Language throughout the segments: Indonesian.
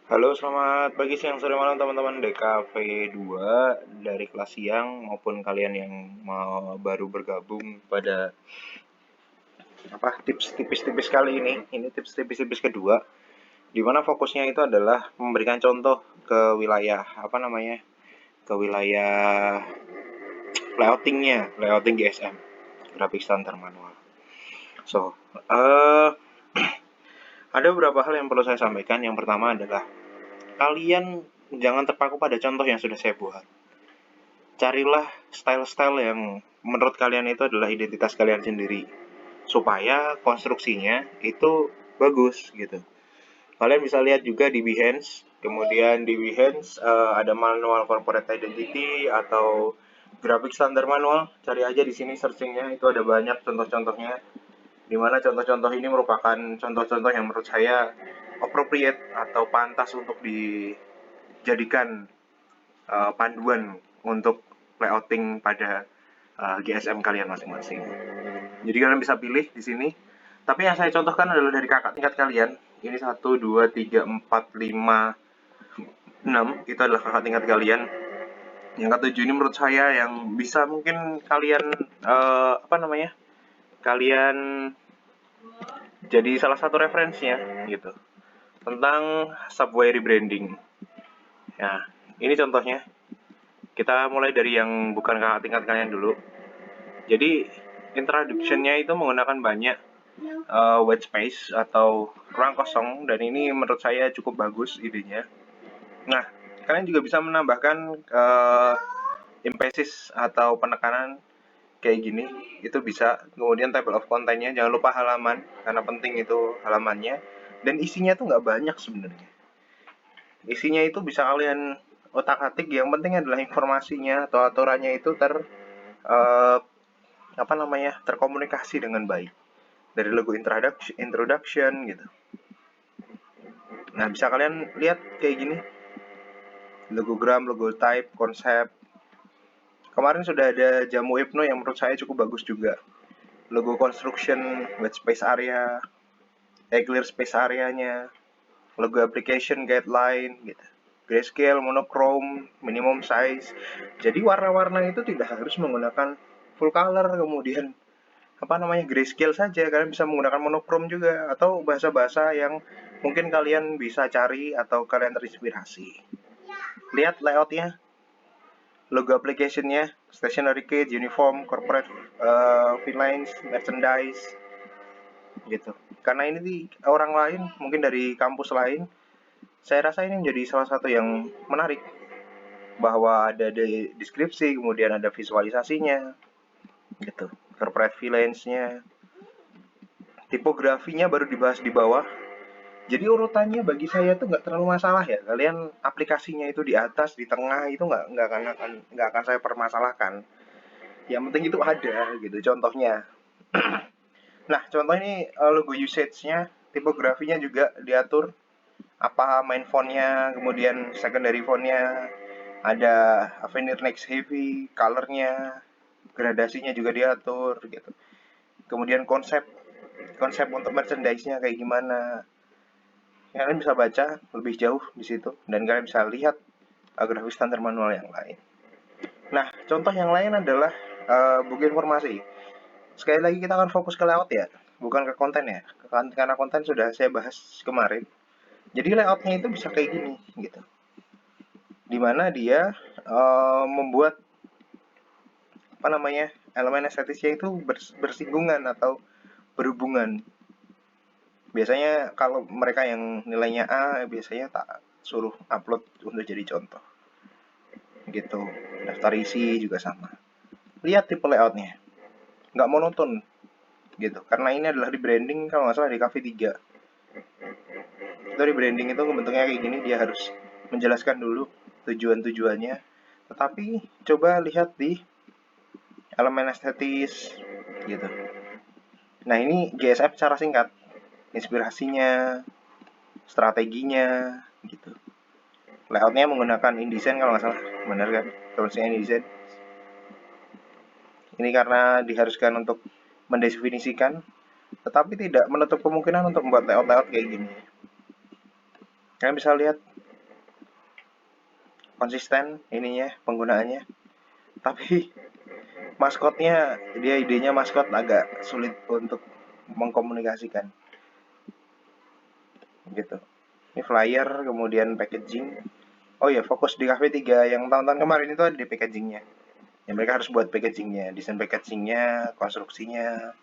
Halo, selamat pagi, siang, sore, malam teman-teman DKV 2 dari kelas siang maupun kalian yang mau baru bergabung pada tips tipis-tipis kali ini. Ini tips tipis-tipis kedua, di mana fokusnya itu adalah memberikan contoh ke wilayah ke wilayah layouting GSM, graphic standar manual. So, uh, ada beberapa hal yang perlu saya sampaikan. Yang pertama adalah kalian jangan terpaku pada contoh yang sudah saya buat. Carilah style-style yang menurut kalian itu adalah identitas kalian sendiri, supaya konstruksinya itu bagus gitu. Kalian bisa lihat juga di Behance, kemudian di Behance ada manual corporate identity atau graphic standar manual. Cari aja di sini searchingnya, itu ada banyak contoh-contohnya, di mana contoh-contoh ini merupakan contoh-contoh yang menurut saya appropriate atau pantas untuk dijadikan panduan untuk layouting pada GSM kalian masing-masing. Jadi kalian bisa pilih di sini. Tapi yang saya contohkan adalah dari kakak tingkat kalian. Ini 1, 2, 3, 4, 5, 6. Itu adalah kakak tingkat kalian. Yang ketujuh ini menurut saya yang bisa mungkin kalian kalian jadi salah satu referensinya gitu, tentang Subway rebranding. Nah, ini contohnya. Kita mulai dari yang bukan kakak tingkat kalian dulu. Jadi introduction-nya itu menggunakan banyak white space atau ruang kosong, dan ini menurut saya cukup bagus idenya. Nah, kalian juga bisa menambahkan emphasis atau penekanan kayak gini, itu bisa. Kemudian table of content-nya jangan lupa halaman, karena penting itu halamannya. Dan isinya tuh nggak banyak sebenarnya. Isinya itu bisa kalian otak-atik, yang penting adalah informasinya atau aturannya itu uh, terkomunikasi dengan baik dari logo introduction gitu. Nah, bisa kalian lihat kayak gini, logogram, logo type, konsep. Kemarin sudah ada Jamu Hypno yang menurut saya cukup bagus juga. Logo construction, white space area, clear space areanya, logo application guideline gitu. Grayscale, monochrome, minimum size. Jadi warna-warna itu tidak harus menggunakan full color, kemudian grayscale saja. Kalian bisa menggunakan monochrome juga, atau bahasa-bahasa yang mungkin kalian bisa cari atau kalian terinspirasi. Lihat layoutnya, logo application-nya, stationery kit, uniform, corporate lines, merchandise gitu. Karena ini di orang lain, mungkin dari kampus lain, saya rasa ini menjadi salah satu yang menarik, bahwa ada deskripsi, kemudian ada visualisasinya gitu. Corporate lines-nya, tipografinya baru dibahas di bawah. Jadi urutannya bagi saya tuh nggak terlalu masalah ya. Kalian aplikasinya itu di atas, di tengah, itu nggak akan saya permasalahkan. Yang penting itu ada gitu contohnya. Nah, contoh ini logo usage-nya, tipografinya juga diatur. Apa main font-nya, kemudian secondary font-nya, ada Avenir Next Heavy, color-nya, gradasinya juga diatur gitu. Kemudian konsep untuk merchandise-nya kayak gimana. Kalian bisa baca lebih jauh di situ, dan kalian bisa lihat grafis standar manual yang lain. Nah, contoh yang lain adalah buku informasi. Sekali lagi kita akan fokus ke layout ya, bukan ke konten ya. Karena konten sudah saya bahas kemarin. Jadi layoutnya itu bisa kayak gini gitu. Dimana dia membuat elemen estetisnya itu bersinggungan atau berhubungan. Biasanya kalau mereka yang nilainya A, biasanya tak suruh upload untuk jadi contoh gitu. Daftar isi juga sama. Lihat tipe layoutnya, nggak monoton gitu, karena ini adalah di branding, kalau nggak salah di Cafe 3 itu di branding itu bentuknya kayak gini. Dia harus menjelaskan dulu tujuannya, tetapi coba lihat di elemen estetis gitu. Nah, ini GSF secara singkat, inspirasinya, strateginya gitu. Layoutnya menggunakan InDesign kalau nggak salah, benar kan? Terusnya InDesign. Ini karena diharuskan untuk mendefinisikan, tetapi tidak menutup kemungkinan untuk membuat layout kayak gini. Kalian bisa lihat konsisten ininya penggunaannya, tapi maskotnya, dia idenya maskot agak sulit untuk mengkomunikasikan gitu. Ini flyer, kemudian packaging. Oh ya, fokus di Cafe 3 yang tahun-tahun kemarin itu ada di packagingnya. Ya, mereka harus buat packagingnya, desain packagingnya, konstruksinya,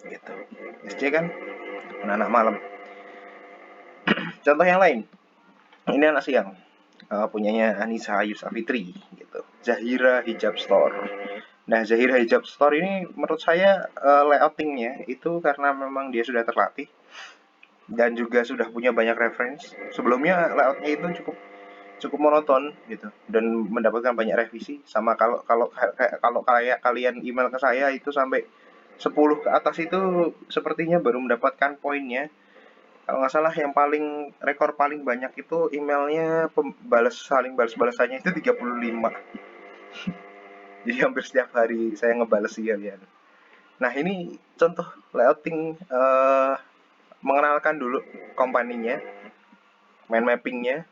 gitu. SC kan anak-anak malam. Contoh yang lain, ini anak siang, punyanya Anissa Yusafitri, gitu. Zahira Hijab Store. Nah, Zahira Hijab Store ini menurut saya layoutingnya itu karena memang dia sudah terlatih dan juga sudah punya banyak reference. Sebelumnya layoutnya itu cukup monoton gitu dan mendapatkan banyak revisi. Sama kalau kayak kalian email ke saya itu sampai 10 ke atas itu sepertinya baru mendapatkan poinnya. Kalau nggak salah yang paling rekor paling banyak itu emailnya saling balas-balasannya itu 35. Jadi hampir setiap hari saya ngebales sih kalian. Nah, ini contoh layouting, mengenalkan dulu company-nya, mind mapping-nya.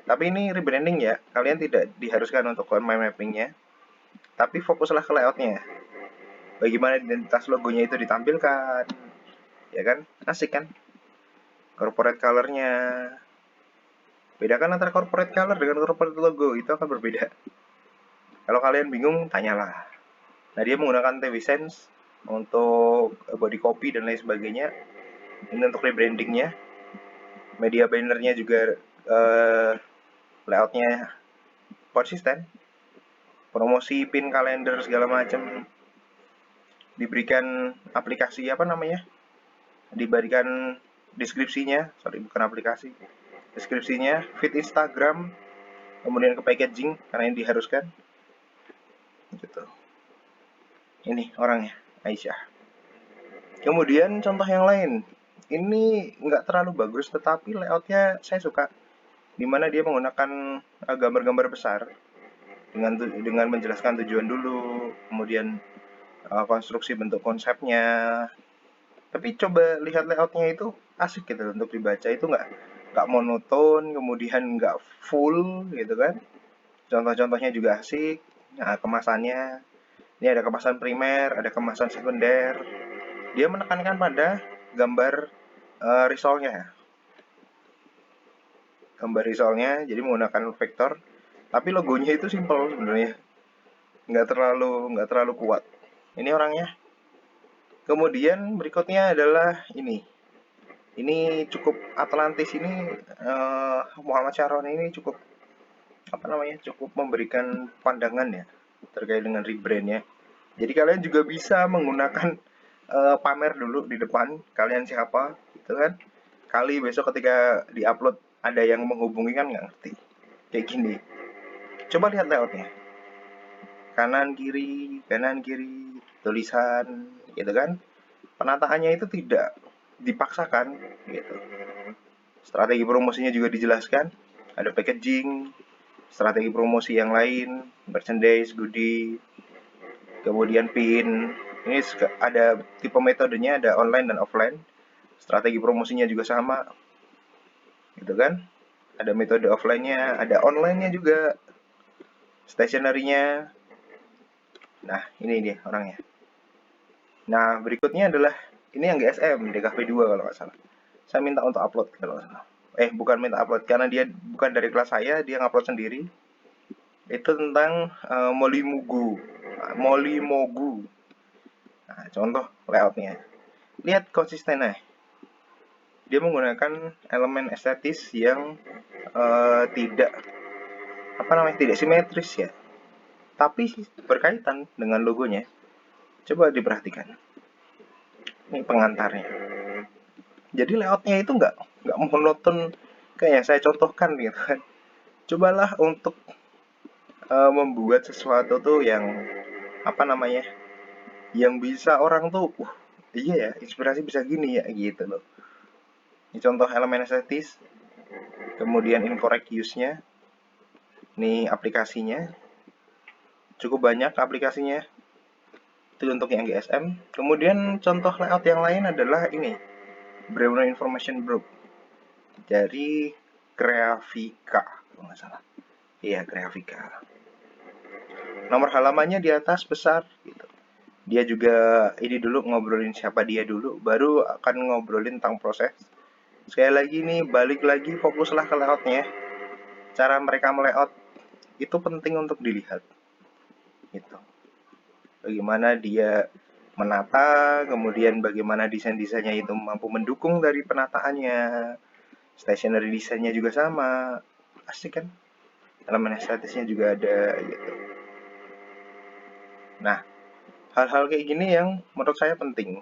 Tapi ini rebranding ya, kalian tidak diharuskan untuk mind mapping-nya, tapi fokuslah ke layout-nya. Bagaimana identitas logonya itu ditampilkan, ya kan? Asik kan? Corporate color-nya. Bedakan antara corporate color dengan corporate logo, itu akan berbeda. Kalau kalian bingung, tanyalah. Nah, dia menggunakan TVSense untuk body copy dan lain sebagainya. Ini untuk rebrandingnya. Media bannernya juga layoutnya konsisten. Promosi, pin, kalender, segala macam. Diberikan aplikasi apa namanya? Diberikan deskripsinya, bukan aplikasi. Deskripsinya, feed Instagram, kemudian ke packaging karena ini diharuskan. Gitu. Ini orangnya, Aisyah. Kemudian contoh yang lain, ini nggak terlalu bagus tetapi layoutnya saya suka, dimana dia menggunakan gambar-gambar besar dengan menjelaskan tujuan dulu, kemudian konstruksi bentuk konsepnya. Tapi coba lihat layoutnya itu asik gitu untuk dibaca, itu nggak monoton, kemudian nggak full gitu kan. Contoh-contohnya juga asik. Nah, kemasannya, ini ada kemasan primer, ada kemasan sekunder. Dia menekankan pada gambar risolnya. Gambar risolnya, jadi menggunakan vektor. Tapi logonya itu simple sebenarnya. Nggak terlalu kuat. Ini orangnya. Kemudian berikutnya adalah ini. Ini cukup Atlantis ini, Muhammad Syahron ini cukup cukup memberikan pandangan ya terkait dengan rebrandnya. Jadi kalian juga bisa menggunakan pamer dulu di depan kalian siapa, gitu kan? Kali besok ketika diupload ada yang menghubungi kan nggak ngerti. Kayak gini. Coba lihat layoutnya. Kanan kiri, tulisan, gitu kan? Penataannya itu tidak dipaksakan, gitu. Strategi promosinya juga dijelaskan. Ada packaging, strategi promosi yang lain, merchandise, goodie, kemudian pin. Ini ada tipe metodenya, ada online dan offline. Strategi promosinya juga sama, gitu kan? Ada metode offline-nya, ada online-nya juga, stationery-nya. Nah, ini dia orangnya. Nah, berikutnya adalah ini yang GSM, DKV 2 kalau nggak salah. Saya minta untuk upload kalau nggak salah. Bukan minta upload, karena dia bukan dari kelas saya, dia ngupload sendiri. Itu tentang Molimogu. Nah, contoh layoutnya. Lihat konsistennya. Dia menggunakan elemen estetis yang tidak tidak simetris ya, tapi berkaitan dengan logonya. Coba diperhatikan. Ini pengantarnya. Jadi layoutnya itu nggak monoton kayak yang saya contohkan gitu kan. Cobalah untuk membuat sesuatu tuh yang yang bisa orang tuh, iya ya, inspirasi bisa gini ya gitu loh. Ini contoh elemen estetis, kemudian incorrect use-nya. Ini aplikasinya, cukup banyak aplikasinya. Itu untuk yang GSM. Kemudian contoh layout yang lain adalah ini, Browner Information Group dari Creafica kalau nggak salah. Iya, Grafika. Nomor halamannya di atas besar gitu. Dia juga ini dulu ngobrolin siapa dia dulu, baru akan ngobrolin tentang proses. Sekali lagi nih, balik lagi fokuslah ke layoutnya. Cara mereka melayout itu penting untuk dilihat. Gitu. Bagaimana dia menata, kemudian bagaimana desain-desainnya itu mampu mendukung dari penataannya. Stationery desainnya juga sama. Asik kan? Elemen estetisnya juga ada gitu. Nah, hal-hal kayak gini yang menurut saya penting.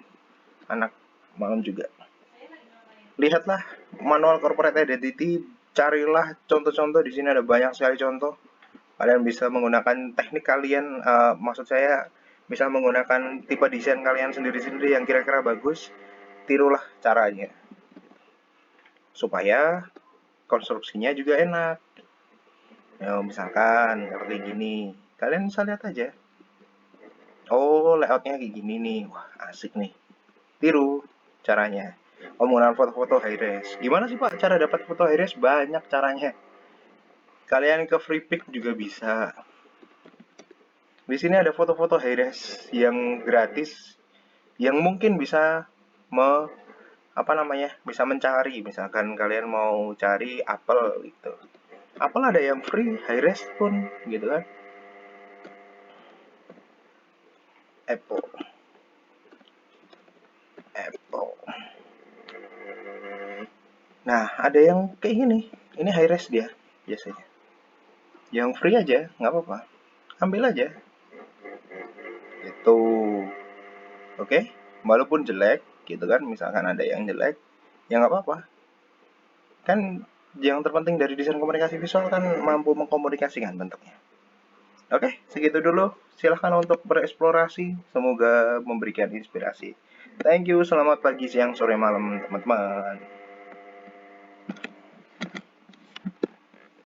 Anak malam juga. Lihatlah manual corporate identity, carilah contoh-contoh. Di sini ada banyak sekali contoh. Kalian bisa menggunakan teknik kalian, maksud saya bisa menggunakan tipe desain kalian sendiri-sendiri yang kira-kira bagus. Tirulah caranya supaya konstruksinya juga enak. Ya, misalkan seperti gini, kalian bisa lihat aja. Oh, layoutnya kayak gini nih. Wah, asik nih. Tiru caranya. Penggunaan foto-foto high res. Gimana sih Pak cara dapat foto high res? Banyak caranya. Kalian ke free pick juga bisa. Di sini ada foto-foto high res yang gratis, yang mungkin bisa bisa mencari. Misalkan kalian mau cari apel gitu. Apel ada yang free high res pun gitu kan. Apple. Apple. Nah, ada yang kayak gini. Ini high res dia biasanya. Yang free aja, nggak apa-apa. Ambil aja. Itu. Oke? Walaupun jelek, gitu kan. Misalkan ada yang jelek, ya nggak apa-apa. Kan yang terpenting dari desain komunikasi visual kan mampu mengkomunikasikan bentuknya. Oke, segitu dulu. Silahkan untuk bereksplorasi. Semoga memberikan inspirasi. Thank you. Selamat pagi, siang, sore, malam, teman-teman.